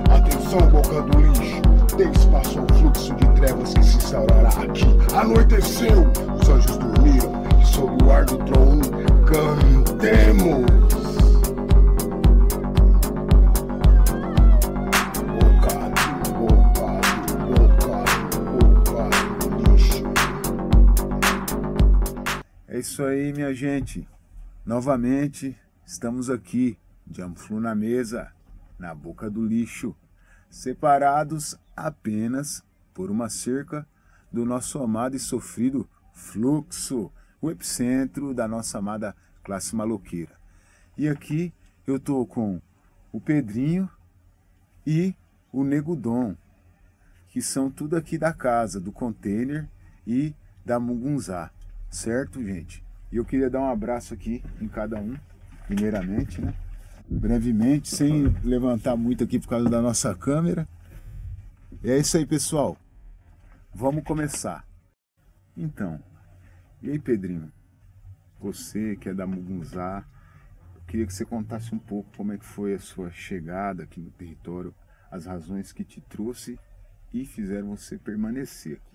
Atenção, boca do lixo, dê espaço ao fluxo de trevas que se instaurará aqui. Anoiteceu, os anjos dormiram, e sob o ar do trono cantemos. É isso aí, minha gente. Novamente, estamos aqui, Jamflu na mesa, na boca do lixo, separados apenas por uma cerca do nosso amado e sofrido fluxo, o epicentro da nossa amada classe maloqueira. E aqui eu tô com o Pedrinho e o Nego Dom, que são tudo aqui da casa, do container e da Mugunzá. Certo, gente? E eu queria dar um abraço aqui em cada um, primeiramente, né? Brevemente, sem levantar muito aqui por causa da nossa câmera. E é isso aí, pessoal. Vamos começar. Então, e aí, Pedrinho? Você que é da Mugunzá, eu queria que você contasse um pouco como é que foi a sua chegada aqui no território, as razões que te trouxe e fizeram você permanecer aqui.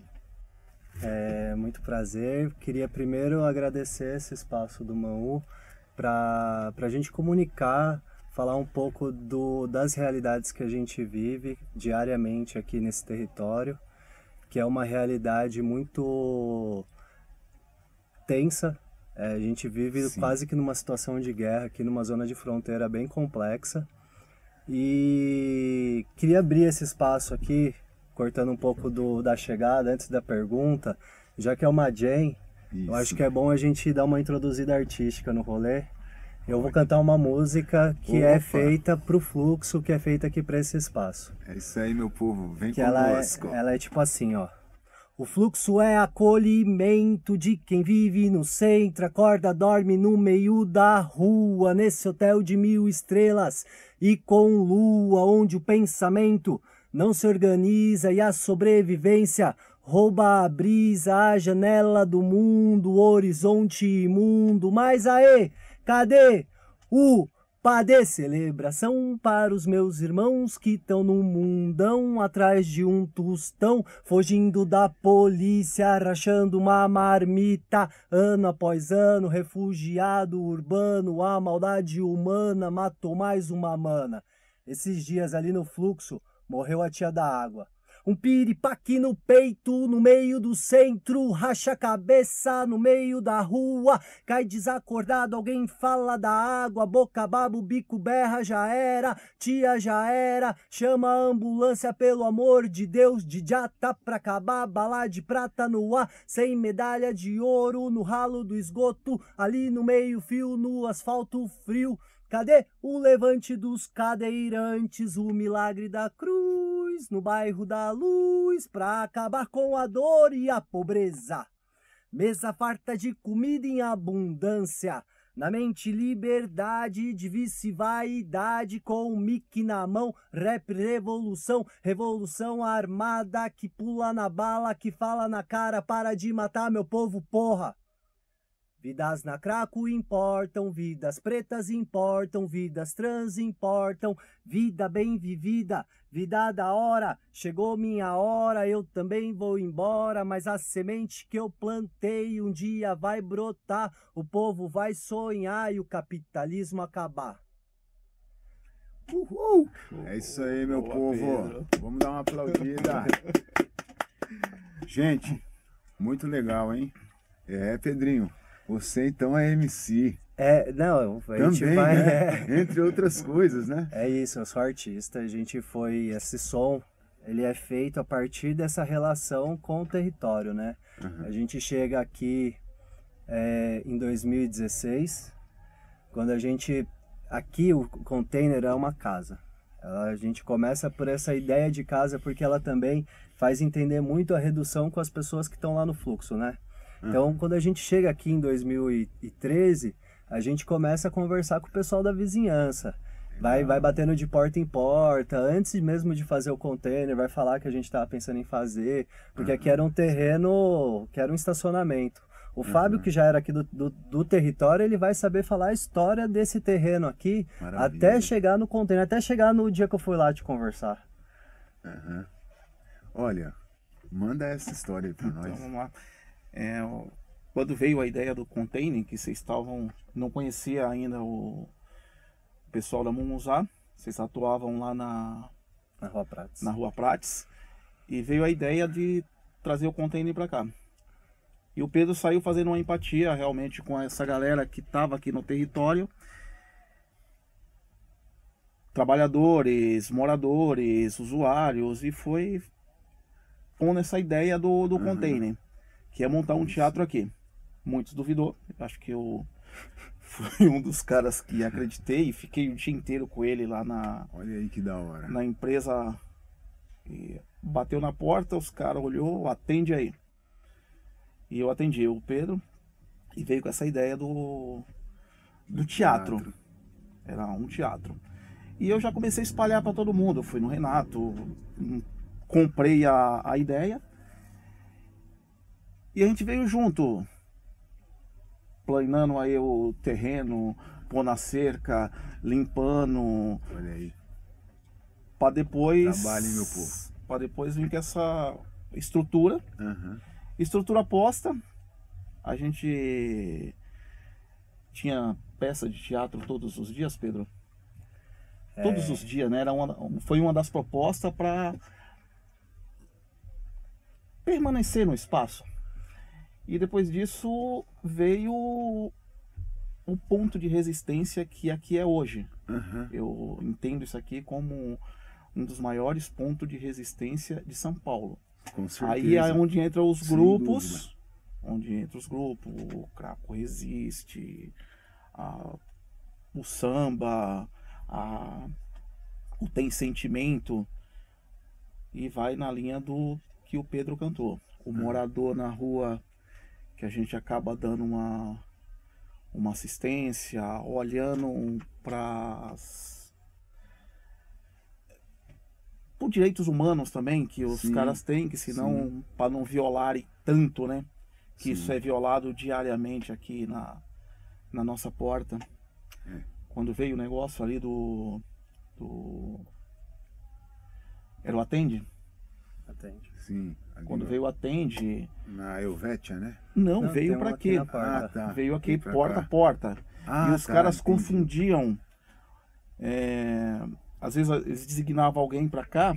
Muito prazer. Queria primeiro agradecer esse espaço do Manu para a gente comunicar, falar um pouco das realidades que a gente vive diariamente aqui nesse território, que é uma realidade muito tensa. A gente vive quase que numa situação de guerra aqui numa zona de fronteira bem complexa. E queria abrir esse espaço aqui, cortando um pouco da chegada, antes da pergunta, já que é uma jam, eu acho que é bom a gente dar uma introduzida artística no rolê. Eu vou cantar uma música que é feita pro fluxo, que é feita aqui para esse espaço. É isso aí, meu povo, vem conosco. Ela é tipo assim, ó. O fluxo é acolhimento de quem vive no centro, acorda, dorme no meio da rua, nesse hotel de 1000 estrelas e com lua, onde o pensamento não se organiza e a sobrevivência rouba a brisa, a janela do mundo, o horizonte imundo. Mas aê, cadê o padê? Celebração para os meus irmãos que estão no mundão, atrás de um tostão, fugindo da polícia, rachando uma marmita, ano após ano, refugiado urbano, a maldade humana matou mais uma mana. Esses dias ali no fluxo, morreu a tia da água. Um piripaque no peito, no meio do centro, racha a cabeça no meio da rua, cai desacordado, alguém fala da água, boca baba, o bico berra, já era, tia já era, chama a ambulância pelo amor de Deus, de jata pra acabar, bala de prata no ar, sem medalha de ouro, no ralo do esgoto, ali no meio fio, no asfalto frio. Cadê o levante dos cadeirantes, o milagre da cruz, no bairro da luz, pra acabar com a dor e a pobreza? Mesa farta de comida em abundância, na mente liberdade, de vice vaidade, com o mic na mão, rap revolução, revolução armada, que pula na bala, que fala na cara, para de matar meu povo, porra! Vidas na craco importam, vidas pretas importam, vidas trans importam, vida bem vivida, vida da hora, chegou minha hora, eu também vou embora, mas a semente que eu plantei um dia vai brotar, o povo vai sonhar e o capitalismo acabar. Uhul! É isso aí, meu povo. Pedro. Vamos dar uma aplaudida. Gente, muito legal, hein? Pedrinho. Você então é MC. Não, a gente também, vai... né? Entre outras coisas, né? É isso, eu sou artista, esse som, ele é feito a partir dessa relação com o território, né? A gente chega aqui em 2016, quando aqui o container é uma casa. A gente começa por essa ideia de casa porque ela também faz entender muito a redução com as pessoas que estão lá no fluxo, né? Então, quando a gente chega aqui em 2013, a gente começa a conversar com o pessoal da vizinhança. Vai batendo de porta em porta, antes mesmo de fazer o container, vai falar que a gente estava pensando em fazer, porque aqui era um terreno, que era um estacionamento. O Fábio, que já era aqui do território, ele vai saber falar a história desse terreno aqui, Maravilha. até chegar no container, até chegar no dia que eu fui lá te conversar. Olha, manda essa história aí pra Então, nós. vamos lá. Quando veio a ideia do container, que vocês não conhecia ainda o pessoal da Mumuzá, vocês atuavam lá na Rua Prates, e veio a ideia de trazer o container para cá. E o Pedro saiu fazendo uma empatia realmente com essa galera que estava aqui no território, trabalhadores, moradores, usuários, e foi pondo essa ideia do container, que é montar um teatro aqui. Muitos duvidou, acho que eu fui um dos caras que acreditei e fiquei o dia inteiro com ele lá Olha aí que da hora. na empresa. E bateu na porta, os caras olhou, atende aí. E eu atendi o Pedro e veio com essa ideia do teatro. Era um teatro. E eu já comecei a espalhar para todo mundo. Eu fui no Renato, comprei a ideia e a gente veio junto, planando aí o terreno, pondo a cerca, limpando. Olha aí. Para depois. Trabalho, hein, meu povo? Para depois vir com essa estrutura. Estrutura posta. A gente tinha peça de teatro todos os dias, Pedro? Todos os dias, né? Foi uma das propostas para permanecer no espaço. E depois disso veio o ponto de resistência que aqui é hoje. Eu entendo isso aqui como um dos maiores pontos de resistência de São Paulo. Com certeza. Aí é onde entram os Sem grupos, o Craco Resiste, o samba, o Tem Sentimento, e vai na linha do que o Pedro cantou. O morador na rua, que a gente acaba dando uma assistência, olhando para por direitos humanos também, que os caras têm, que senão, para não violarem tanto, né? Que isso é violado diariamente aqui na nossa porta. Quando veio o negócio ali era o Atende? Atende. Sim. Quando veio o Atende... Na Helvétia, né? Não, veio para quê? Tá. Veio aqui Pra porta a cá. porta. E os caras entendi. confundiam. Às vezes eles designavam alguém para cá.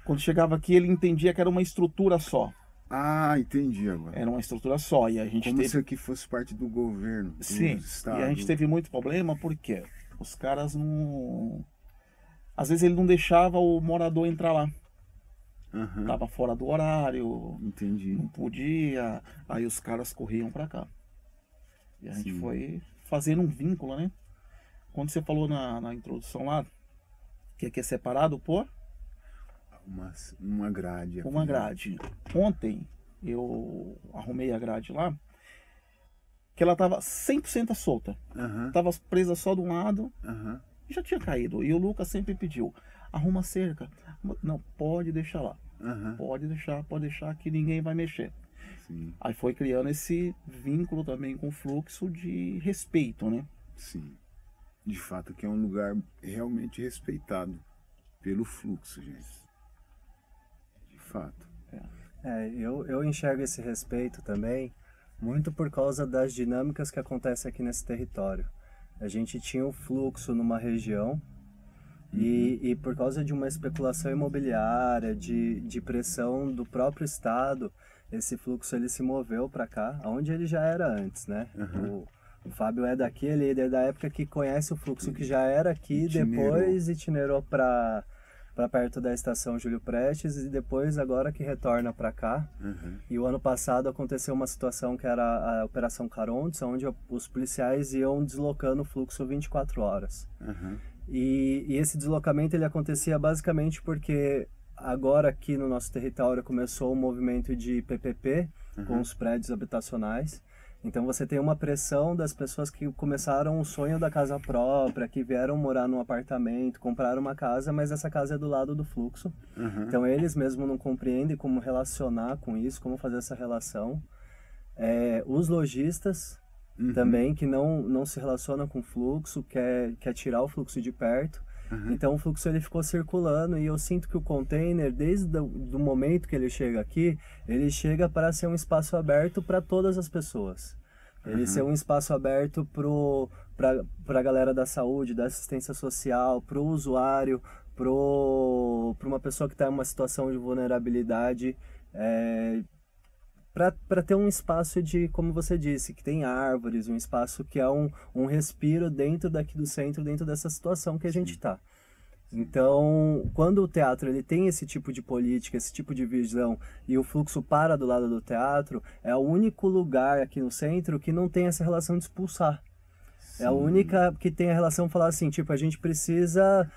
Quando chegava aqui, ele entendia que era uma estrutura só. Entendi agora. Era uma estrutura só. E a gente Como teve... se aqui fosse parte do governo, do Sim, estado. e a gente teve muito problema porque os caras não... Às vezes ele não deixava o morador entrar lá. Tava fora do horário, Entendi. não podia, aí os caras corriam pra cá. E a gente foi fazendo um vínculo, né? Quando você falou na introdução lá, que aqui é separado por Uma grade. uma grade. Ontem eu arrumei a grade lá, que ela tava 100% solta. Tava presa só de um lado, e já tinha caído. E o Lucas sempre pediu, arruma a cerca. Não, pode deixar lá. Pode deixar que ninguém vai mexer. Sim. Aí foi criando esse vínculo também com o fluxo de respeito, né? Sim. De fato que é um lugar realmente respeitado pelo fluxo, gente. De fato. Eu enxergo esse respeito também muito por causa das dinâmicas que acontecem aqui nesse território. A gente tinha o fluxo numa região e por causa de uma especulação imobiliária, de pressão do próprio Estado, esse fluxo ele se moveu para cá, onde ele já era antes, né? O Fábio é daqui, ele é da época que conhece o fluxo que já era aqui, depois itinerou para perto da estação Júlio Prestes e depois agora que retorna para cá. E o ano passado aconteceu uma situação que era a Operação Carontes, onde os policiais iam deslocando o fluxo 24 horas. E esse deslocamento ele acontecia basicamente porque agora aqui no nosso território começou um movimento de PPP com os prédios habitacionais. Então você tem uma pressão das pessoas que começaram o sonho da casa própria, que vieram morar num apartamento, compraram uma casa, mas essa casa é do lado do fluxo. Então eles mesmo não compreendem como relacionar com isso, como fazer essa relação. os lojistas também, que não se relacionam com o fluxo, quer tirar o fluxo de perto. Então o fluxo ele ficou circulando e eu sinto que o container, desde o momento que ele chega aqui, ele chega para ser um espaço aberto para todas as pessoas. Ele ser um espaço aberto para a galera da saúde, da assistência social, para o usuário, para uma pessoa que está em uma situação de vulnerabilidade, para ter um espaço de, como você disse, que tem árvores, um espaço que é um respiro dentro daqui do centro, dentro dessa situação que a gente está. Então, quando o teatro ele tem esse tipo de política, esse tipo de visão, e o fluxo para do lado do teatro, é o único lugar aqui no centro que não tem essa relação de expulsar. É a única que tem a relação de falar assim, tipo, a gente precisa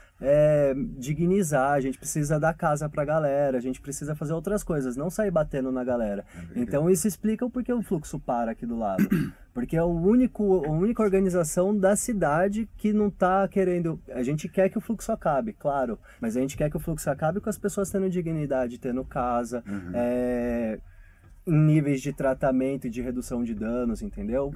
dignizar, a gente precisa dar casa pra galera, a gente precisa fazer outras coisas, não sair batendo na galera. Então isso explica o porquê o fluxo para aqui do lado. Porque é a única organização da cidade que não tá querendo... A gente quer que o fluxo acabe, claro, mas a gente quer que o fluxo acabe com as pessoas tendo dignidade, tendo casa, em níveis de tratamento e de redução de danos, entendeu?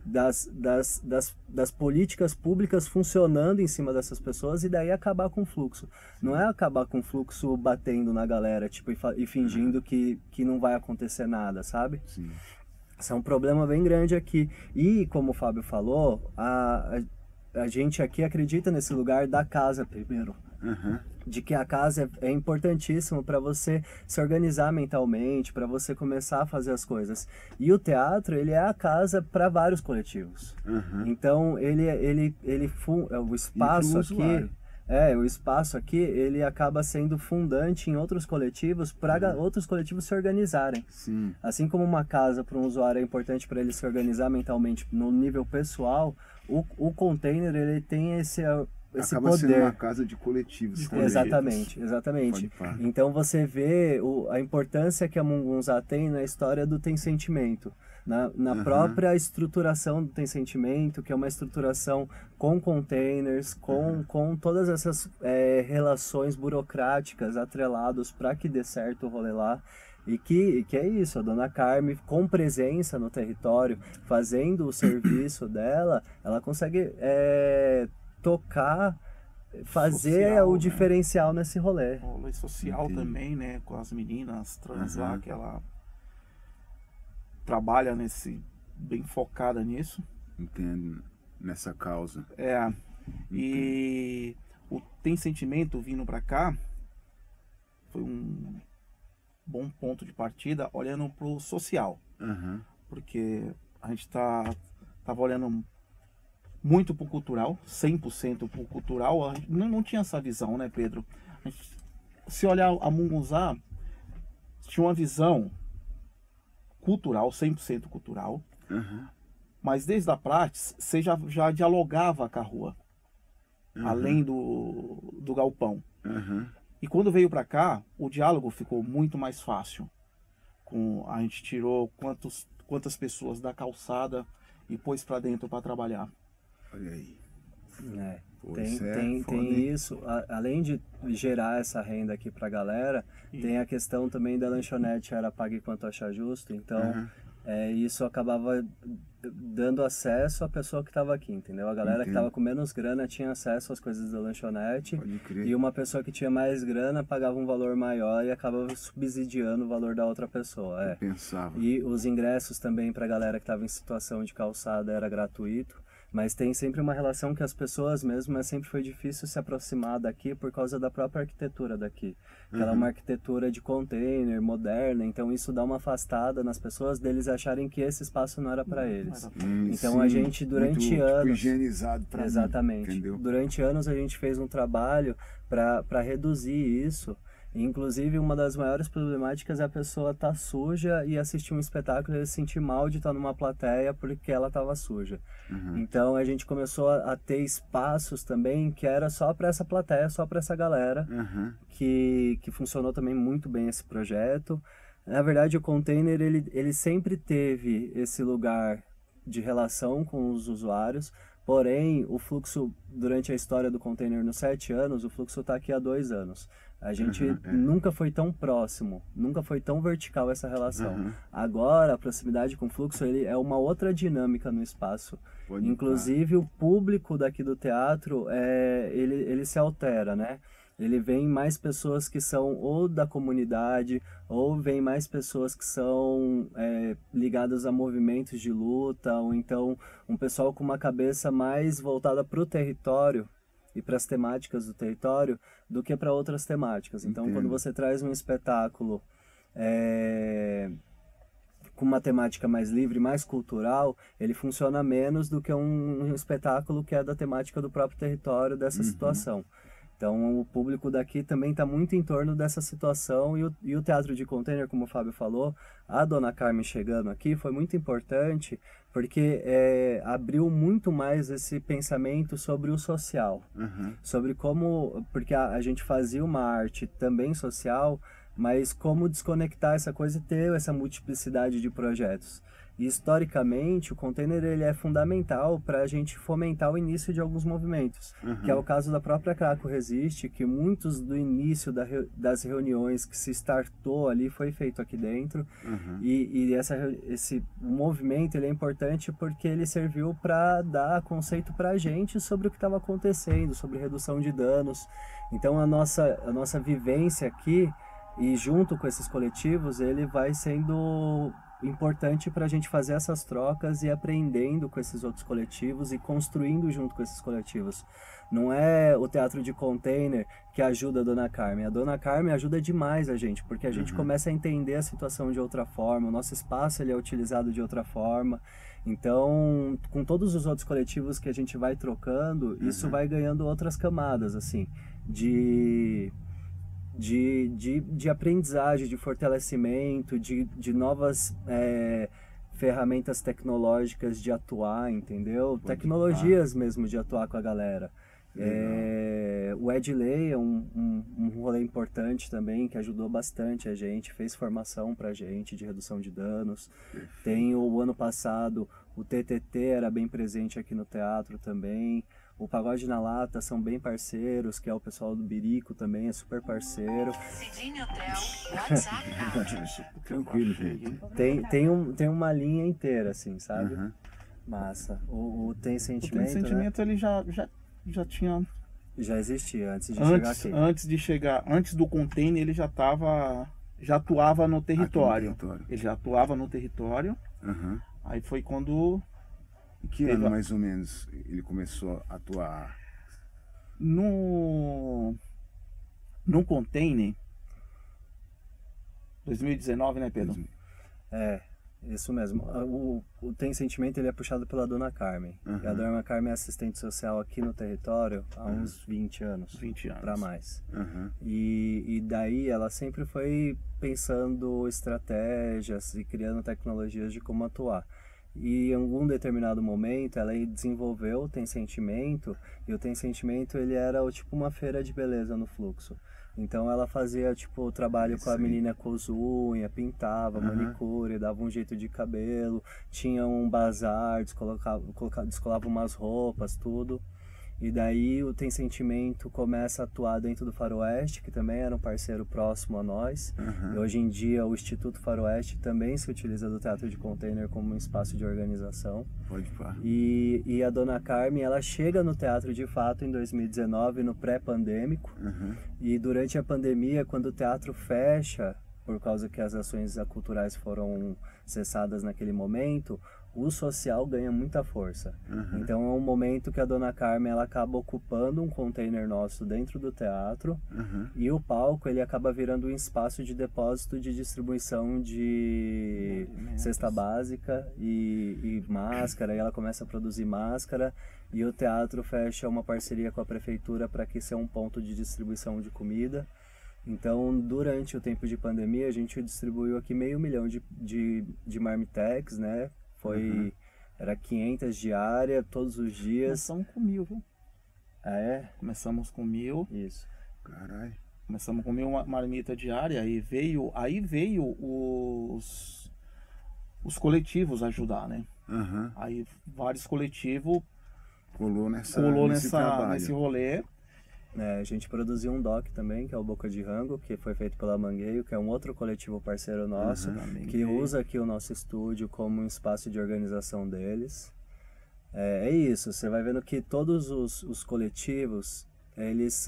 Das políticas públicas funcionando em cima dessas pessoas e daí acabar com o fluxo. Não é acabar com o fluxo batendo na galera, tipo, e fingindo que não vai acontecer nada, sabe? Sim. Isso é um problema bem grande aqui. E, como o Fábio falou, a gente aqui acredita nesse lugar da casa primeiro. De que a casa é importantíssimo para você se organizar mentalmente, para você começar a fazer as coisas. E o teatro, ele é a casa para vários coletivos. Então, o espaço aqui... o espaço aqui, ele acaba sendo fundante em outros coletivos para outros coletivos se organizarem. Sim. Assim como uma casa para um usuário é importante para ele se organizar mentalmente no nível pessoal, o container, ele tem esse acaba poder. sendo uma casa de coletivos. Exatamente. Então você vê a importância que a Mungunzá tem na história do Tem Sentimento. Na própria estruturação do Tem Sentimento, que é uma estruturação com containers, com todas essas relações burocráticas atreladas para que dê certo o rolê lá. E que é isso, a Dona Carme, com presença no território, fazendo o serviço dela, ela consegue tocar, fazer social, o diferencial nesse rolê. O rolê social também, né? Com as meninas trans lá, que ela trabalha bem focada nisso. Entendo, nessa causa. E o Tem Sentimento vindo pra cá foi um bom ponto de partida olhando pro social. Porque a gente tava olhando muito pro cultural, 100% pro cultural. A gente não tinha essa visão, né, Pedro? Se olhar a Mungunzá, tinha uma visão cultural, 100% cultural, mas desde a Prates, você já dialogava com a rua, além do galpão. E quando veio para cá, o diálogo ficou muito mais fácil. A gente tirou quantas pessoas da calçada e pôs para dentro para trabalhar. Olha aí. Tem isso, além de gerar essa renda aqui pra galera, tem a questão também da lanchonete era pague quanto achar justo, então isso acabava dando acesso à pessoa que estava aqui, entendeu? A galera que estava com menos grana tinha acesso às coisas da lanchonete e uma pessoa que tinha mais grana pagava um valor maior e acabava subsidiando o valor da outra pessoa. Eu pensava. E os ingressos também pra galera que estava em situação de calçada era gratuito. Mas tem sempre uma relação que as pessoas mesmo, sempre foi difícil se aproximar daqui por causa da própria arquitetura daqui. Ela é uma arquitetura de container, moderna, então isso dá uma afastada nas pessoas deles acharem que esse espaço não era para eles. Então a gente durante anos... Tipo, higienizado para exatamente. Mim, entendeu? Durante anos a gente fez um trabalho para reduzir isso. Inclusive, uma das maiores problemáticas é a pessoa estar suja e assistir um espetáculo e se sentir mal de estar numa plateia porque ela estava suja. Então, a gente começou a ter espaços também que era só para essa plateia, só para essa galera, que funcionou também muito bem esse projeto. Na verdade, o container, ele sempre teve esse lugar de relação com os usuários, porém, o fluxo, durante a história do container nos 7 anos, o fluxo está aqui há 2 anos. A gente nunca foi tão próximo, nunca foi tão vertical essa relação. Agora, a proximidade com o fluxo ele é uma outra dinâmica no espaço. Inclusive, o público daqui do teatro, ele se altera, né? Ele vem mais pessoas que são ou da comunidade, ou vem mais pessoas que são ligadas a movimentos de luta, ou então um pessoal com uma cabeça mais voltada para o território e para as temáticas do território do que para outras temáticas. Então, quando você traz um espetáculo com uma temática mais livre, mais cultural, ele funciona menos do que um espetáculo que é da temática do próprio território, dessa situação. Então, o público daqui também está muito em torno dessa situação e o teatro de container, como o Fábio falou, a Dona Carmen chegando aqui foi muito importante porque abriu muito mais esse pensamento sobre o social, sobre como, porque a gente fazia uma arte também social, mas como desconectar essa coisa e ter essa multiplicidade de projetos. E, historicamente, o container ele é fundamental para a gente fomentar o início de alguns movimentos, que é o caso da própria Craco Resiste, que muitos do início das reuniões que se startou ali foi feito aqui dentro, e esse movimento ele é importante porque ele serviu para dar conceito para a gente sobre o que estava acontecendo, sobre redução de danos. Então, a nossa vivência aqui, e junto com esses coletivos, ele vai sendo importante para a gente fazer essas trocas e aprendendo com esses outros coletivos e construindo junto com esses coletivos. Não é o teatro de container que ajuda a Dona Carmen. A Dona Carmen ajuda demais a gente, porque a gente começa a entender a situação de outra forma, o nosso espaço ele é utilizado de outra forma. Então, com todos os outros coletivos que a gente vai trocando, isso vai ganhando outras camadas, assim, de aprendizagem, de fortalecimento, de novas ferramentas tecnológicas de atuar, entendeu? Tecnologias mesmo de atuar com a galera. O Edley é um rolê importante também, que ajudou bastante a gente, fez formação pra gente de redução de danos. Tem o ano passado, o TTT era bem presente aqui no teatro também. O Pagode na Lata são bem parceiros, que é o pessoal do Birico também, é super parceiro. Tranquilo, gente. Tem uma linha inteira, assim, sabe? Massa. O Tem Sentimento, Tem Sentimento, né? Ele já tinha... Já existia, antes de chegar aqui. Antes do container, ele já atuava no território. Ele já atuava no território. Aí foi quando... E que ano, mais ou menos, ele começou a atuar? No container, 2019, né, Pedro? Isso mesmo. O Tem Sentimento ele é puxado pela Dona Carmen. E a Dona Carmen é assistente social aqui no território há uns 20 anos. 20 anos. Para mais. E daí ela sempre foi pensando estratégias e criando tecnologias de como atuar. E em algum determinado momento ela desenvolveu o Tem Sentimento, e o Tem Sentimento ele era tipo uma feira de beleza no fluxo. Então ela fazia tipo o trabalho com a menina com as unhas, pintava, manicure, dava um jeito de cabelo, tinha um bazar, descolava umas roupas, tudo. E daí o Tem Sentimento começa a atuar dentro do Faroeste, que também era um parceiro próximo a nós. E hoje em dia o Instituto Faroeste também se utiliza do Teatro de Container como um espaço de organização. Pode pá. E a Dona Carmen, ela chega no teatro de fato em 2019, no pré-pandêmico. E durante a pandemia, quando o teatro fecha, por causa que as ações culturais foram cessadas naquele momento, o social ganha muita força. Então é um momento que a Dona Carmen ela acaba ocupando um container nosso dentro do teatro, e o palco ele acaba virando um espaço de depósito de distribuição de cesta básica e máscara, e ela começa a produzir máscara, e o teatro fecha uma parceria com a prefeitura para que seja um ponto de distribuição de comida. Então, durante o tempo de pandemia, a gente distribuiu aqui 500 mil de marmitex, né? Era 500 diária, todos os dias. Começamos com 1.000, viu? Ah, é? Começamos com 1.000. Isso. Caralho. Começamos com 1.000 marmita diária, aí veio os coletivos ajudar, né? Aí vários coletivos colou nesse rolê. A gente produziu um doc também, que é o Boca de Rango, que foi feito pela Mangueio, que é um outro coletivo parceiro nosso, que usa aqui o nosso estúdio como um espaço de organização deles. É isso, você vai vendo que todos os coletivos, eles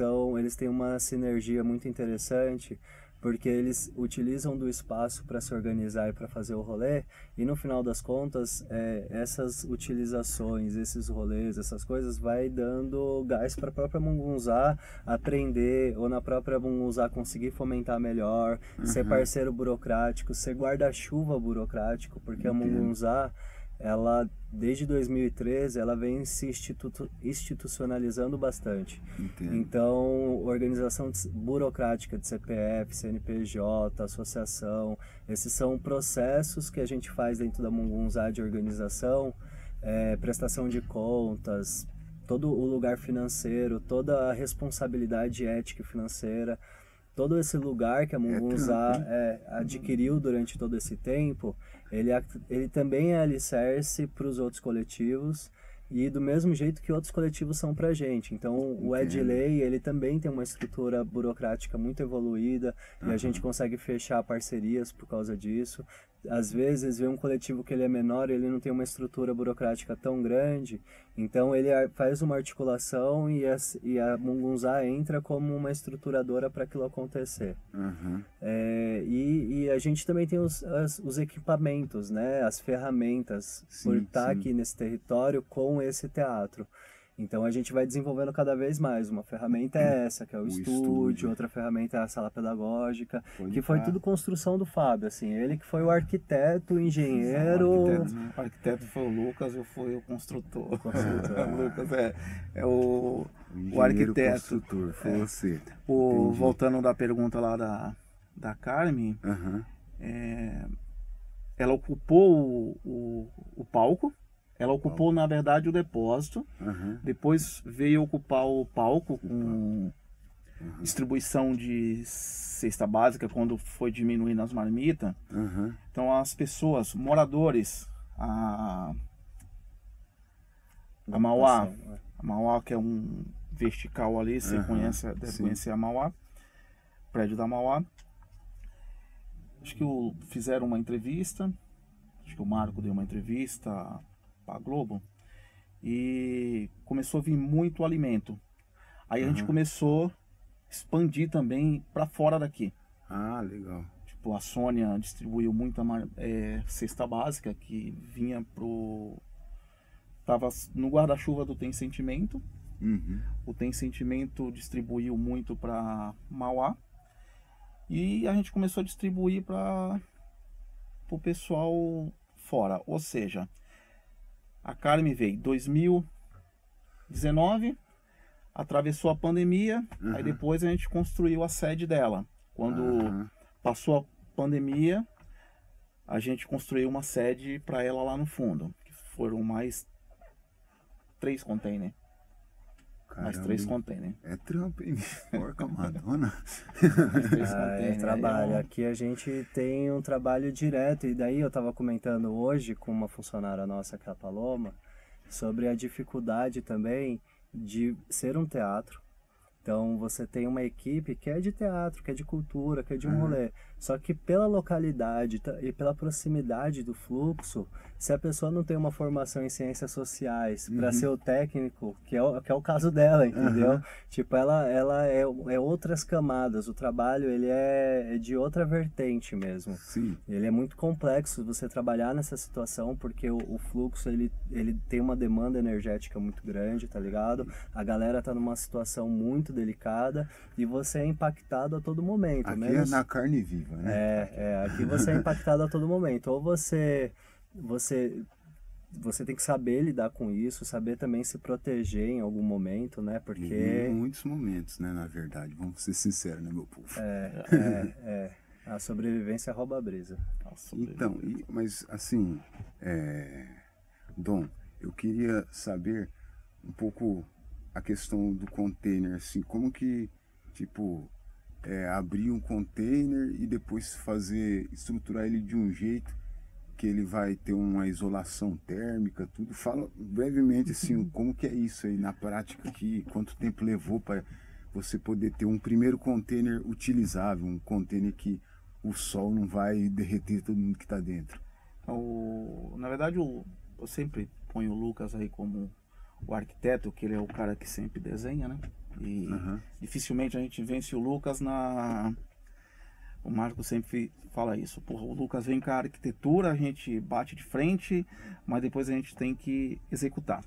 têm uma sinergia muito interessante, porque eles utilizam do espaço para se organizar e para fazer o rolê, e no final das contas, essas utilizações, esses rolês, essas coisas, vai dando gás para a própria Mungunzá aprender, ou na própria Mungunzá conseguir fomentar melhor, ser parceiro burocrático, ser guarda-chuva burocrático, porque a Mungunzá, ela, desde 2013, ela vem se institucionalizando bastante. Entendo. Então, organização burocrática de CPF, CNPJ, associação, esses são processos que a gente faz dentro da Mungunzá de organização, prestação de contas, todo o lugar financeiro, toda a responsabilidade ética e financeira, todo esse lugar que a Mungunzá adquiriu durante todo esse tempo, ele também é alicerce para os outros coletivos, e do mesmo jeito que outros coletivos são para a gente. Então, o Edley, ele também tem uma estrutura burocrática muito evoluída, e a gente consegue fechar parcerias por causa disso. Às vezes, vê um coletivo que ele é menor, ele não tem uma estrutura burocrática tão grande, então ele faz uma articulação e a Mungunzá entra como uma estruturadora para aquilo acontecer. E a gente também tem os equipamentos, né? As ferramentas, por estar aqui nesse território com esse teatro. Então a gente vai desenvolvendo cada vez mais. Uma ferramenta é essa, que é o estúdio, outra ferramenta é a sala pedagógica, que foi tudo construção do Fábio, assim, ele que foi o arquiteto, o engenheiro... O arquiteto foi o Lucas, eu fui o construtor. O Lucas é o arquiteto. Construtor, foi você. Voltando da pergunta lá da Carmen, ela ocupou o palco. Ela ocupou, na verdade, o depósito. Depois veio ocupar o palco com distribuição de cesta básica, quando foi diminuindo as marmitas. Então, as pessoas, moradores, a Mauá, que é um vertical ali, você deve conhecer a Mauá, prédio da Mauá. Acho que fizeram uma entrevista, acho que o Marco deu uma entrevista para a Globo, e começou a vir muito alimento. Aí a gente começou a expandir também para fora daqui. Legal. Tipo, a Sônia distribuiu muita cesta básica que vinha tava no guarda-chuva do Tem Sentimento. O Tem Sentimento distribuiu muito para Mauá, e a gente começou a distribuir para o pessoal fora. Ou seja, a Carmen veio em 2019, atravessou a pandemia, aí depois a gente construiu a sede dela. Quando passou a pandemia, a gente construiu uma sede para ela lá no fundo, que foram mais 3 containers. Mais 3 containers. É trampo, hein? Porca Madonna. Trabalho. Aqui a gente tem um trabalho direto. E daí eu estava comentando hoje com uma funcionária nossa, que é a Paloma, sobre a dificuldade também de ser um teatro. Então você tem uma equipe que é de teatro, que é de cultura, que é de um rolê. Só que pela localidade e pela proximidade do fluxo, se a pessoa não tem uma formação em ciências sociais para ser o técnico, que é o caso dela, entendeu? Tipo, ela é outras camadas. O trabalho, ele é de outra vertente mesmo. Sim. Ele é muito complexo você trabalhar nessa situação, porque o fluxo, ele tem uma demanda energética muito grande, tá ligado? A galera tá numa situação muito delicada e você é impactado a todo momento. Aqui é na carne viva, né? Aqui você é impactado a todo momento. Ou você tem que saber lidar com isso, saber também se proteger em algum momento, né? Porque... Em muitos momentos, né? Na verdade, vamos ser sinceros, né, meu povo? A sobrevivência rouba a brisa. Então, mas assim, Dom, eu queria saber um pouco a questão do container, assim, como que, tipo, abrir um container e depois estruturar ele de um jeito que ele vai ter uma isolação térmica, tudo. Fala brevemente, assim, como que é isso aí na prática aqui, quanto tempo levou para você poder ter um primeiro container utilizável, um container que o sol não vai derreter todo mundo que está dentro? Na verdade, eu sempre ponho o Lucas aí como o arquiteto, que ele é o cara que sempre desenha, né? E dificilmente a gente vence o Lucas O Marco sempre fala isso. Porra, o Lucas vem com a arquitetura, a gente bate de frente, mas depois a gente tem que executar.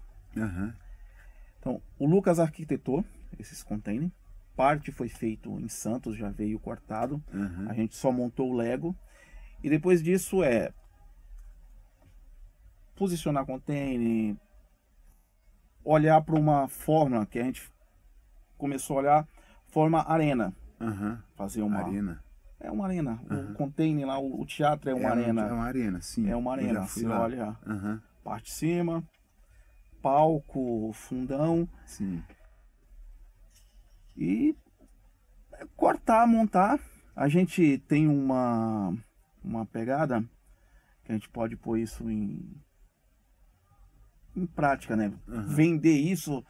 Então, o Lucas arquitetou esses containers. Parte foi feito em Santos, já veio cortado. A gente só montou o Lego. E depois disso posicionar container, olhar para uma forma que a gente começou a olhar, forma arena. Fazer uma arena. É uma arena. O container lá, o teatro é uma arena. É uma arena, sim. É uma arena. Você olha parte de cima, palco, fundão. Sim. E cortar, montar. A gente tem uma pegada que a gente pode pôr isso em prática, né? Vender isso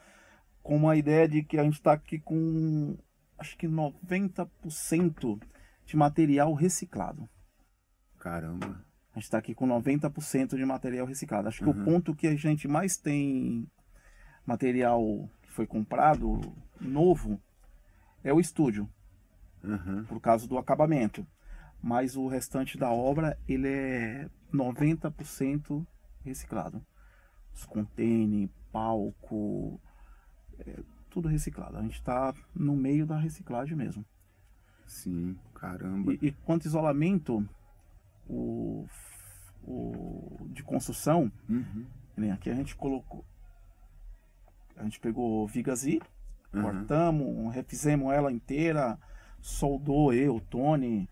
com uma ideia de que a gente está aqui com acho que 90% de material reciclado. Caramba. A gente está aqui com 90% de material reciclado. Acho que o ponto que a gente mais tem material que foi comprado novo é o estúdio, por causa do acabamento. Mas o restante da obra ele é 90% reciclado. Os containers, palco, tudo reciclado. A gente está no meio da reciclagem mesmo. Sim, caramba. E quanto isolamento de construção, aqui a gente colocou, a gente pegou Vigazi, cortamos, refizemos ela inteira, soldou eu, Tony,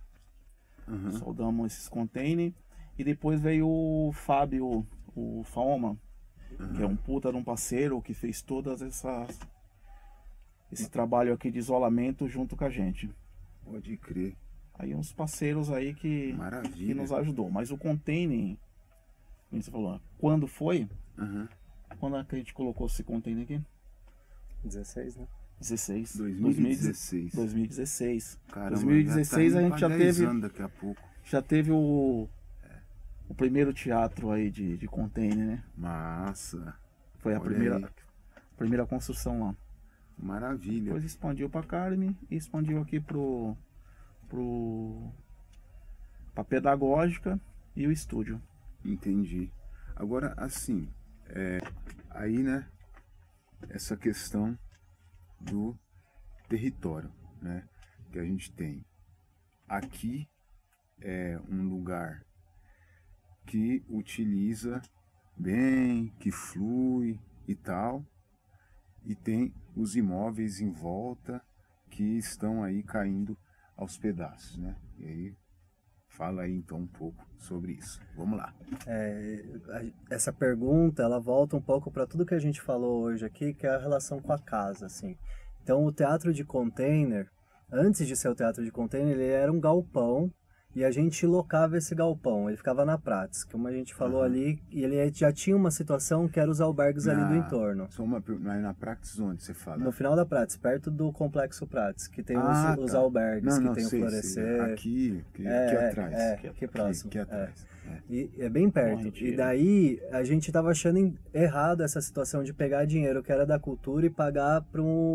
soldamos esses containers, e depois veio o Fábio, o Faoma, que é um puta de um parceiro que fez todas esse trabalho aqui de isolamento junto com a gente. Pode crer. Aí uns parceiros aí que nos ajudou. Mas o container, como você falou, quando foi? Quando é que a gente colocou esse container aqui? 16, né? 2016. 2016. Caramba, 2016 a gente já teve. Daqui a pouco. Já teve o primeiro teatro aí de container, né? Massa. Foi a primeira construção lá. Maravilha. Depois expandiu para Carme e expandiu aqui pra pedagógica e o estúdio. Entendi. Agora, assim, aí, né, essa questão do território, né, que a gente tem. Aqui é um lugar que utiliza bem, que flui e tal, e tem os imóveis em volta que estão aí caindo aos pedaços, né? E aí, fala aí então um pouco sobre isso. Vamos lá. Essa pergunta, ela volta um pouco para tudo que a gente falou hoje aqui, que é a relação com a casa, assim. Então, o teatro de container, antes de ser o teatro de container, ele era um galpão, e a gente locava esse galpão, ele ficava na Prates, como a gente falou ali, e ele já tinha uma situação que era os albergues ali do entorno. Mas na Prates onde você fala? No final da Prates, perto do Complexo Prates, que tem os albergues, que tem o Florescer. Aqui atrás. Aqui próximo. Aqui atrás. E é bem perto. E daí a gente estava achando errado essa situação de pegar dinheiro que era da cultura e pagar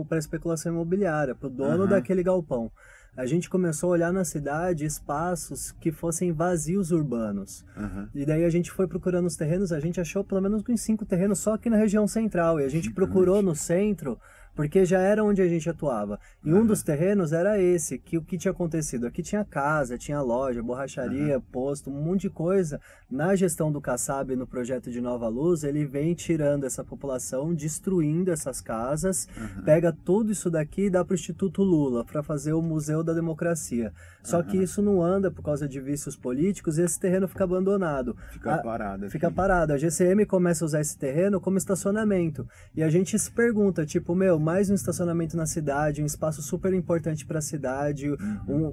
para especulação imobiliária, para o dono daquele galpão. A gente começou a olhar na cidade espaços que fossem vazios urbanos. E daí a gente foi procurando os terrenos, a gente achou pelo menos uns 5 terrenos só aqui na região central. E a gente procurou no centro, porque já era onde a gente atuava. E um dos terrenos era esse, que o que tinha acontecido? Aqui tinha casa, tinha loja, borracharia, posto, um monte de coisa. Na gestão do Kassab, no projeto de Nova Luz, ele vem tirando essa população, destruindo essas casas, pega tudo isso daqui e dá para o Instituto Lula, para fazer o Museu da Democracia. Só que isso não anda por causa de vícios políticos e esse terreno fica abandonado. Fica parado. A GCM começa a usar esse terreno como estacionamento. E a gente se pergunta, tipo, mais um estacionamento na cidade, um espaço super importante para a cidade,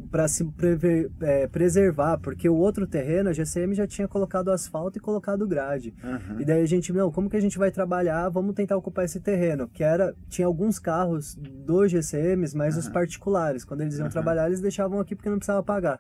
para se preservar, porque o outro terreno, a GCM já tinha colocado asfalto e colocado grade. E daí a gente, não, como que a gente vai trabalhar? Vamos tentar ocupar esse terreno, que tinha alguns carros dos GCMs, mas os particulares, quando eles iam trabalhar, eles deixavam aqui porque não precisava pagar.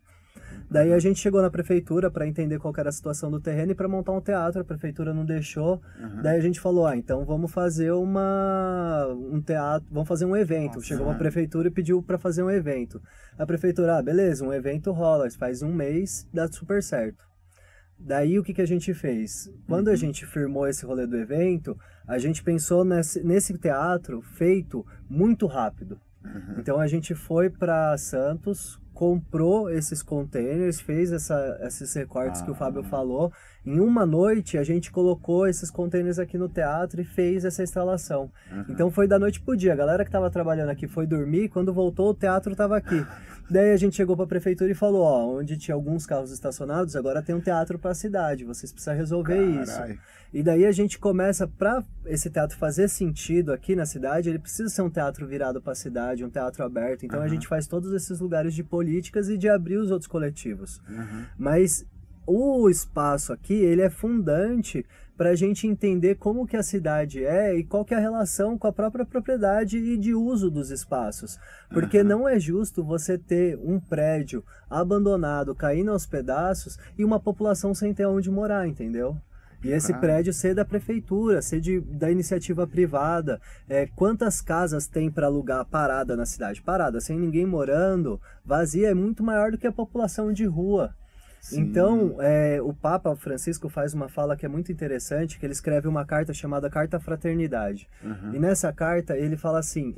Daí a gente chegou na prefeitura para entender qual que era a situação do terreno e para montar um teatro, a prefeitura não deixou. Daí a gente falou, então vamos fazer um teatro, vamos fazer um evento. Chegou a prefeitura e pediu para fazer um evento. A prefeitura, beleza, um evento rola, faz um mês, dá super certo. Daí o que a gente fez? Quando a gente firmou esse rolê do evento, a gente pensou nesse teatro feito muito rápido. Então a gente foi para Santos, comprou esses containers, fez esses recortes que o Fábio falou. Em uma noite, a gente colocou esses containers aqui no teatro e fez essa instalação. Então foi da noite pro dia. A galera que estava trabalhando aqui foi dormir, quando voltou o teatro estava aqui. Daí a gente chegou para a prefeitura e falou, onde tinha alguns carros estacionados, agora tem um teatro para a cidade, vocês precisam resolver isso. E daí a gente começa, para esse teatro fazer sentido aqui na cidade, ele precisa ser um teatro virado para a cidade, um teatro aberto. Então a gente faz todos esses lugares de políticas e de abrir os outros coletivos. Mas o espaço aqui, ele é fundante para a gente entender como que a cidade é e qual que é a relação com a própria propriedade e de uso dos espaços. Porque não é justo você ter um prédio abandonado, caindo aos pedaços e uma população sem ter onde morar, entendeu? E esse prédio ser da prefeitura, ser da iniciativa privada. Quantas casas tem para alugar parada na cidade? Parada, sem ninguém morando, vazia, é muito maior do que a população de rua. Sim. Então, o Papa Francisco faz uma fala que é muito interessante, que ele escreve uma carta chamada Carta à Fraternidade. E nessa carta ele fala assim,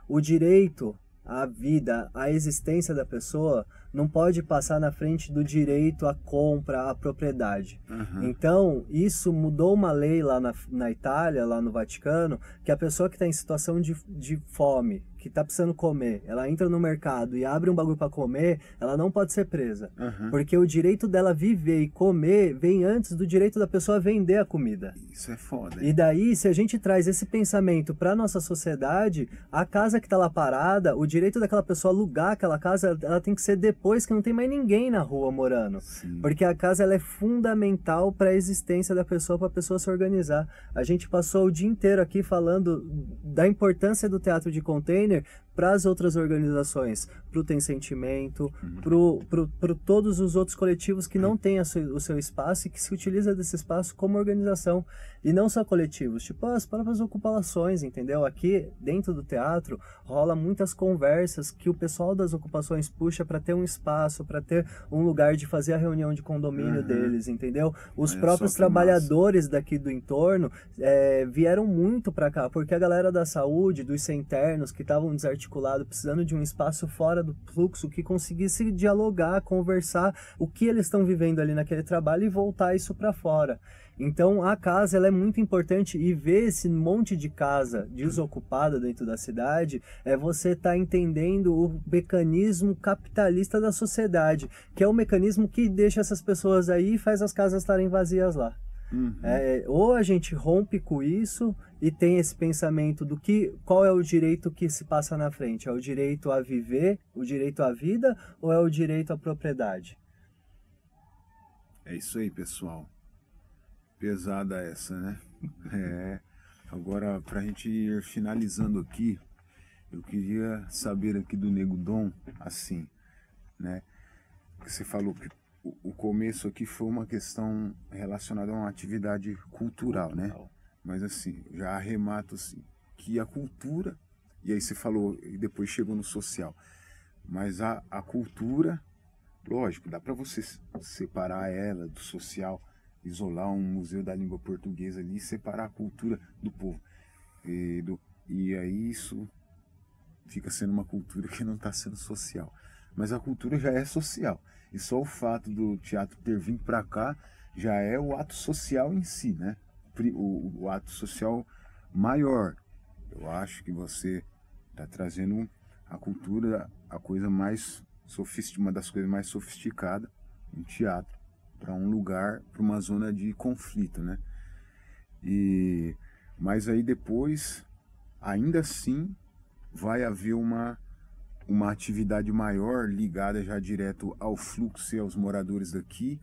o direito à vida, à existência da pessoa, não pode passar na frente do direito à compra, à propriedade. Então, isso mudou uma lei lá na Itália, lá no Vaticano, que a pessoa que está em situação de fome, que está precisando comer, ela entra no mercado e abre um bagulho para comer, ela não pode ser presa. Porque o direito dela viver e comer vem antes do direito da pessoa vender a comida. Isso é foda. E daí, se a gente traz esse pensamento para nossa sociedade, a casa que está lá parada, o direito daquela pessoa alugar aquela casa, ela tem que ser depois que não tem mais ninguém na rua morando. Sim. Porque a casa ela é fundamental para a existência da pessoa, para a pessoa se organizar. A gente passou o dia inteiro aqui falando da importância do teatro de container para as outras organizações, para o Tem Sentimento, para todos os outros coletivos que não têm o seu espaço e que se utiliza desse espaço como organização. E não só coletivos, tipo as próprias ocupações, entendeu? Aqui dentro do teatro rola muitas conversas que o pessoal das ocupações puxa para ter um espaço, para ter um lugar de fazer a reunião de condomínio deles, entendeu? Os próprios trabalhadores daqui do entorno vieram muito para cá, porque a galera da saúde, dos sem-internos que estavam desarticulados, precisando de um espaço fora do fluxo que conseguisse dialogar, conversar o que eles estão vivendo ali naquele trabalho e voltar isso para fora. Então a casa ela é muito importante, e ver esse monte de casa desocupada dentro da cidade você estar entendendo o mecanismo capitalista da sociedade, que é o mecanismo que deixa essas pessoas aí e faz as casas estarem vazias lá. Ou a gente rompe com isso e tem esse pensamento do qual é o direito que se passa na frente, é o direito a viver, o direito à vida, ou é o direito à propriedade? É isso aí, pessoal. Pesada essa, né? Agora, pra gente ir finalizando aqui, eu queria saber aqui do Nego Dom, assim, né? Que você falou que o começo aqui foi uma questão relacionada a uma atividade cultural, né? Mas assim, já arremato assim, que a cultura, e aí você falou, e depois chegou no social, mas a cultura, lógico, dá para você separar ela do social, isolar um museu da língua portuguesa ali, separar a cultura do povo. E aí isso fica sendo uma cultura que não está sendo social. Mas a cultura já é social. E só o fato do teatro ter vindo para cá já é o ato social em si, né? O ato social maior. Eu acho que você está trazendo a cultura, a coisa mais sofisticada, uma das coisas mais sofisticadas, um teatro, para um lugar, para uma zona de conflito, né? Mas aí depois ainda assim vai haver uma atividade maior ligada já direto ao fluxo e aos moradores daqui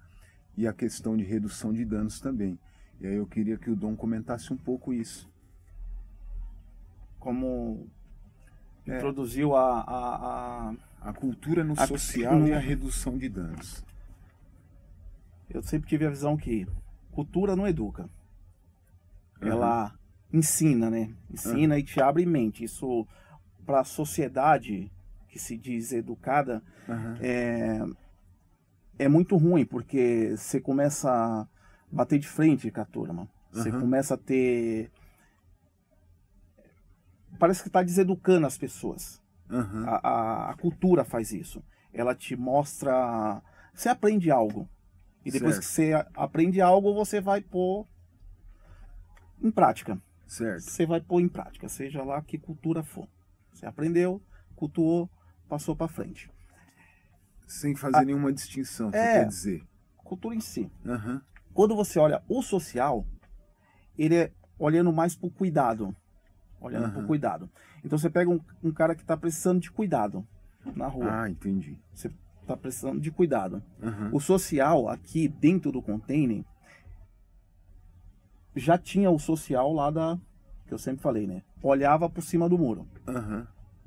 e a questão de redução de danos também. E aí eu queria que o Dom comentasse um pouco isso. Como introduziu a cultura no social e a redução de danos. Eu sempre tive a visão que cultura não educa. Ela ensina, né? Ensina e te abre mente. Isso, para a sociedade que se diz educada, é muito ruim, porque você começa a bater de frente com a turma. Você começa a ter... Parece que está deseducando as pessoas. A cultura faz isso. Ela te mostra... Você aprende algo. E depois que você aprende algo, você vai pôr em prática. Certo. Você vai pôr em prática, seja lá que cultura for. Você aprendeu, cultuou, passou para frente. Sem fazer nenhuma distinção, você quer dizer? Cultura em si. Quando você olha o social, ele é olhando mais para o cuidado. Olhando para o cuidado. Então você pega um cara que está precisando de cuidado na rua. Ah, entendi. Você está precisando de cuidado. O social, aqui dentro do container, já tinha o social lá que eu sempre falei, né? Olhava por cima do muro.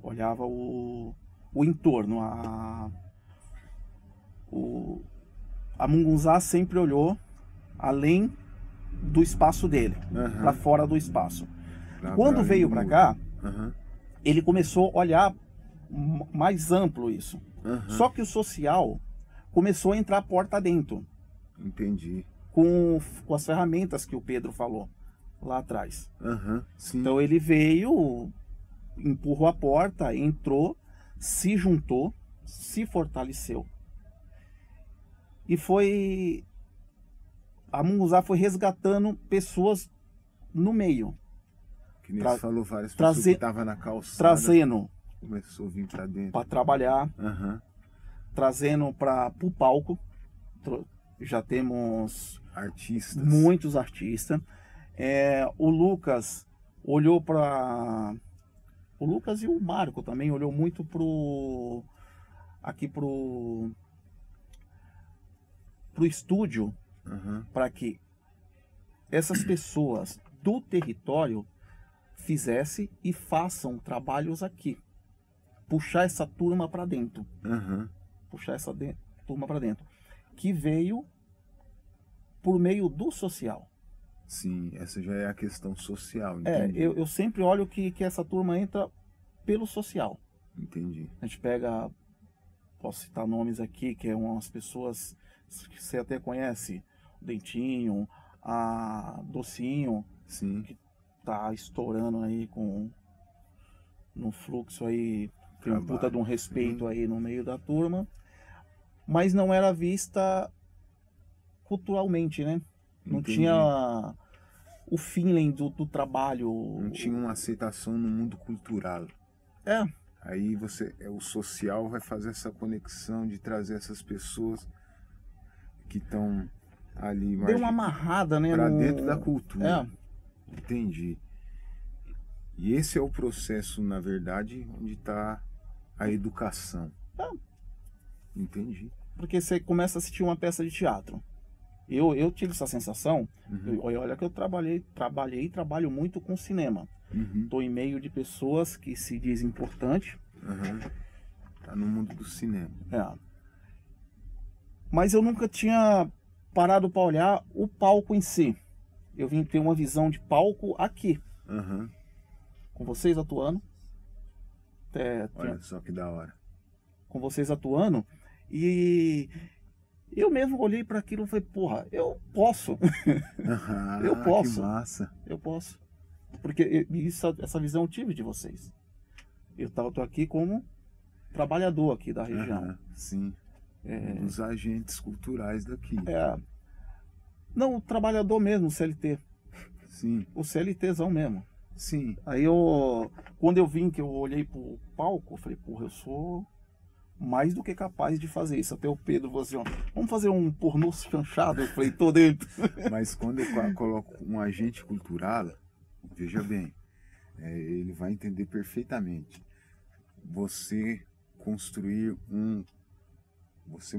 Olhava o entorno. A Mungunzá sempre olhou além do espaço dele, para fora do espaço. Quando veio para cá, ele começou a olhar mais amplo isso. Só que o social começou a entrar a porta dentro. Entendi. Com as ferramentas que o Pedro falou lá atrás. Sim. Então ele veio, empurrou a porta, entrou, se juntou, se fortaleceu. E foi... A Mungunzá foi resgatando pessoas no meio. Que nem você falou, várias pessoas que estavam na calçada. Trazendo. Começou a vir para dentro. Para trabalhar. Trazendo para o palco. Já temos... Artistas. Muitos artistas. O Lucas olhou para... O Lucas e o Marco também olhou muito aqui pro estúdio, para que essas pessoas do território fizessem e façam trabalhos aqui. Puxar essa turma para dentro. Puxar essa turma para dentro. Que veio por meio do social. Sim, essa já é a questão social. Eu sempre olho que essa turma entra pelo social. Entendi. A gente pega, posso citar nomes aqui, que é umas pessoas que você até conhece, o Dentinho, a Docinho, sim, que tá estourando aí no fluxo aí, tem um puta de um respeito aí no meio da turma, mas não era vista culturalmente, né? Não tinha o feeling do trabalho. Não tinha uma aceitação no mundo cultural. Aí o social vai fazer essa conexão de trazer essas pessoas que estão ali deu uma amarrada, né, para dentro da cultura. Entendi. E esse é o processo, na verdade, onde está a educação. Entendi. Porque você começa a assistir uma peça de teatro. Eu tive essa sensação. Olha que eu trabalho muito com cinema. Estou em meio de pessoas que se dizem importantes. Tá no mundo do cinema. Mas eu nunca tinha parado para olhar o palco em si. Eu vim ter uma visão de palco aqui. Com vocês atuando. Olha só que da hora. Com vocês atuando. E eu mesmo olhei para aquilo e falei, porra, eu posso. Eu posso. Que massa. Eu posso. Porque essa visão eu tive de vocês. Eu tô aqui como trabalhador aqui da região. Sim. Dos agentes culturais daqui. Não, o trabalhador mesmo, o CLT. Sim. O CLTzão mesmo. Sim. Aí quando eu vim, que eu olhei pro palco, eu falei, porra, eu sou mais do que capaz de fazer isso. Até o Pedro falou assim, vamos fazer um pornô chanchado? Eu falei, tô dentro. Mas quando eu coloco um agente cultural, veja bem, ele vai entender perfeitamente. Você construir você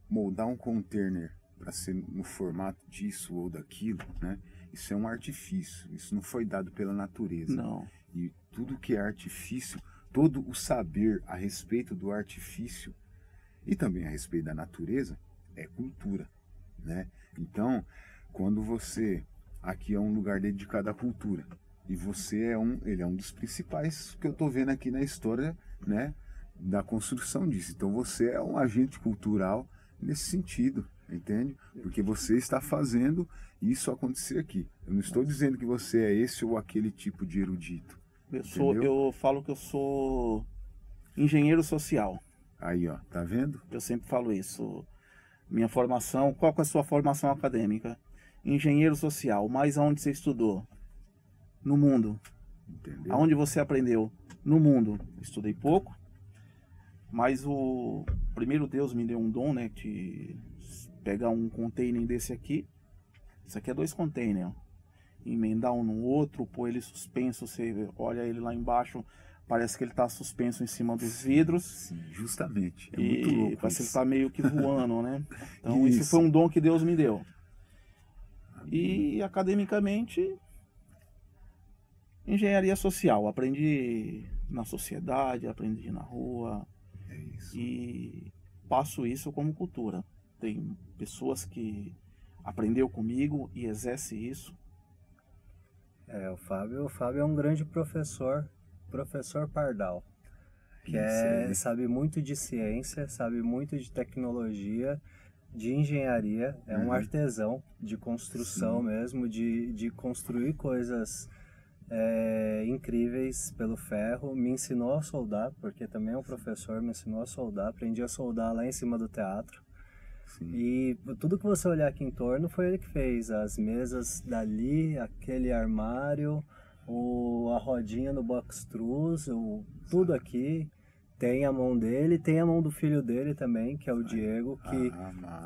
moldar um container para ser no formato disso ou daquilo, né? Isso é um artifício, isso não foi dado pela natureza. Não. E tudo que é artifício, todo o saber a respeito do artifício e também a respeito da natureza é cultura, né? Então, quando você... Aqui é um lugar dedicado à cultura. E você ele é um dos principais que eu estou vendo aqui na história, né, da construção disso. Então você é um agente cultural nesse sentido, entende? Porque você está fazendo isso acontecer aqui. Eu não estou dizendo que você é esse ou aquele tipo de erudito. Eu falo que eu sou engenheiro social. Aí, ó, tá vendo? Eu sempre falo isso. Minha formação, qual que é a sua formação acadêmica? Engenheiro social, mas aonde você estudou? No mundo. Entendeu? Aonde você aprendeu? No mundo. Estudei pouco, mas o primeiro Deus me deu um dom, né? De pegar um container desse aqui. Isso aqui é 2 containers. Emendar um no outro, pôr ele suspenso. Você olha ele lá embaixo, parece que ele está suspenso em cima dos vidros. Sim, justamente. É e muito louco. parece que ele está meio que voando, né? Então isso foi um dom que Deus me deu. E academicamente, engenharia social. Aprendi na sociedade, aprendi na rua. É isso. E passo isso como cultura. Tem pessoas que aprendeu comigo e exerce isso. O Fábio é um grande professor Pardal, que sabe muito de ciência, sabe muito de tecnologia, de engenharia, é um artesão de construção. Sim. Mesmo, de construir coisas incríveis pelo ferro. Me ensinou a soldar, porque também é um professor, me ensinou a soldar, aprendi a soldar lá em cima do teatro. Sim. E tudo que você olhar aqui em torno foi ele que fez, as mesas dali, aquele armário, a rodinha no box truss, tudo aqui. Tem a mão dele, tem a mão do filho dele também, que é o Diego,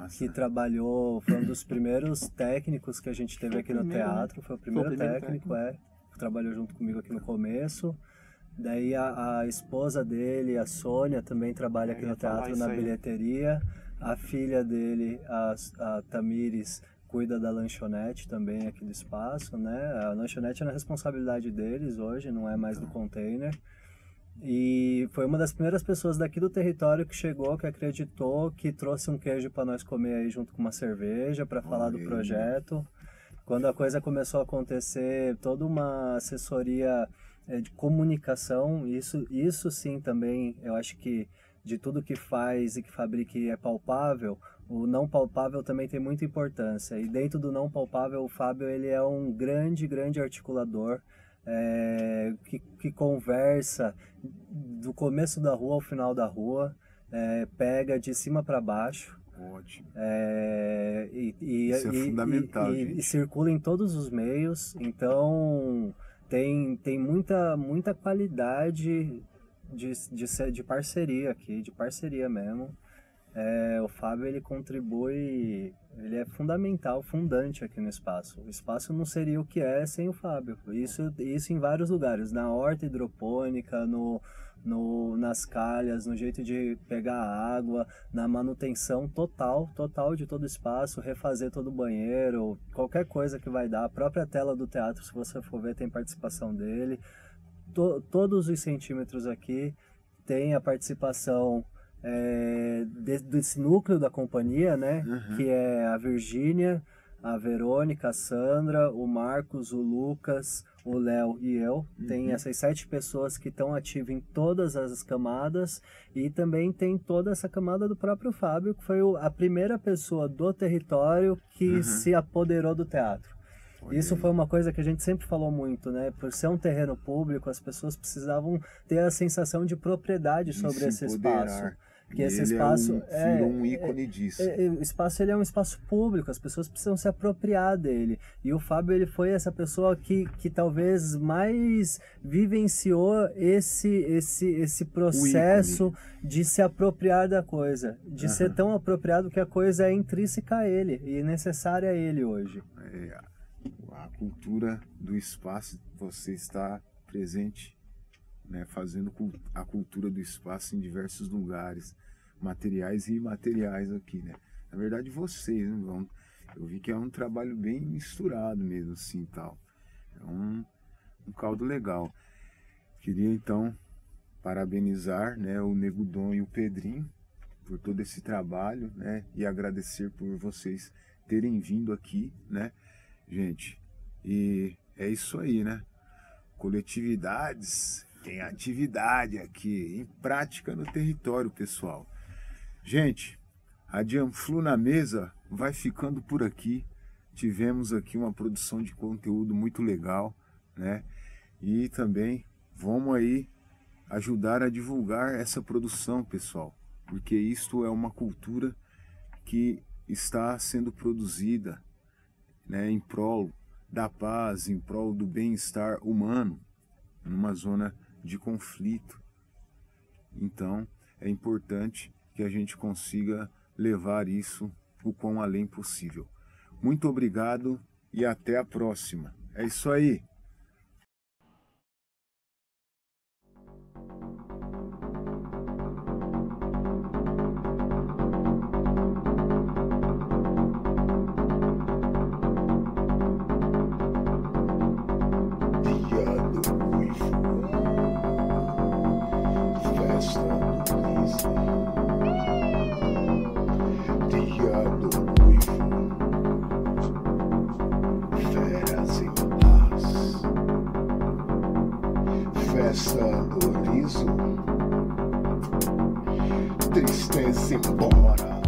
que trabalhou, foi um dos primeiros técnicos que a gente teve aqui no teatro, foi o primeiro técnico, que trabalhou junto comigo aqui no começo. Daí a esposa dele, a Sônia, também trabalha aqui no teatro, na bilheteria. A filha dele, a Tamires, cuida da lanchonete também aqui do espaço, né? A lanchonete é na responsabilidade deles hoje, não é mais do container. E foi uma das primeiras pessoas daqui do território que chegou, que acreditou, que trouxe um queijo para nós comer aí junto com uma cerveja para falar do projeto. Quando a coisa começou a acontecer, toda uma assessoria de comunicação, isso sim também, eu acho que de tudo que faz e que fabrica e é palpável, o não palpável também tem muita importância. E dentro do não palpável, o Fábio ele é um grande articulador, que conversa do começo da rua ao final da rua, pega de cima para baixo. Ótimo. Isso é fundamental, gente. E circula em todos os meios, então tem muita qualidade de parceria aqui, de parceria mesmo. O Fábio ele contribui, ele é fundamental, fundante aqui no espaço. O espaço não seria o que é sem o Fábio. Isso em vários lugares, na horta hidropônica, nas calhas, no jeito de pegar a água, na manutenção total de todo o espaço, refazer todo o banheiro, qualquer coisa que vai dar. A própria tela do teatro, se você for ver, tem participação dele. Todos os centímetros aqui tem a participação desse núcleo da companhia, né? Que é a Virgínia, a Verônica, a Sandra, o Marcos, o Lucas, o Léo e eu. Tem essas 7 pessoas que estão ativas em todas as camadas, e também tem toda essa camada do próprio Fábio, que foi a primeira pessoa do território que se apoderou do teatro. Isso foi uma coisa que a gente sempre falou muito, né? Por ser um terreno público, as pessoas precisavam ter a sensação de propriedade sobre esse espaço. Que esse espaço virou um ícone disso. O espaço ele é um espaço público, as pessoas precisam se apropriar dele. E o Fábio ele foi essa pessoa que talvez mais vivenciou esse processo de se apropriar da coisa, de ser tão apropriado que a coisa é intrínseca a ele e necessária a ele hoje. A cultura do espaço, você está presente, né, fazendo a cultura do espaço em diversos lugares, materiais e imateriais aqui, né? Na verdade, vocês, né, eu vi que é um trabalho bem misturado mesmo, assim, tal. É um caldo legal. Queria, então, parabenizar, né, o Nego Dom e o Pedrinho por todo esse trabalho, né, e agradecer por vocês terem vindo aqui, né, gente. E é isso aí, né? Coletividades tem atividade aqui, em prática no território, pessoal. Gente, a Jamflu na Mesa vai ficando por aqui. Tivemos aqui uma produção de conteúdo muito legal, né? E também vamos aí ajudar a divulgar essa produção, pessoal, porque isto é uma cultura que está sendo produzida, né, em prol da paz, em prol do bem-estar humano, numa zona de conflito. Então, é importante que a gente consiga levar isso o quão além possível. Muito obrigado e até a próxima. É isso aí. Festa do riso, tristeza embora.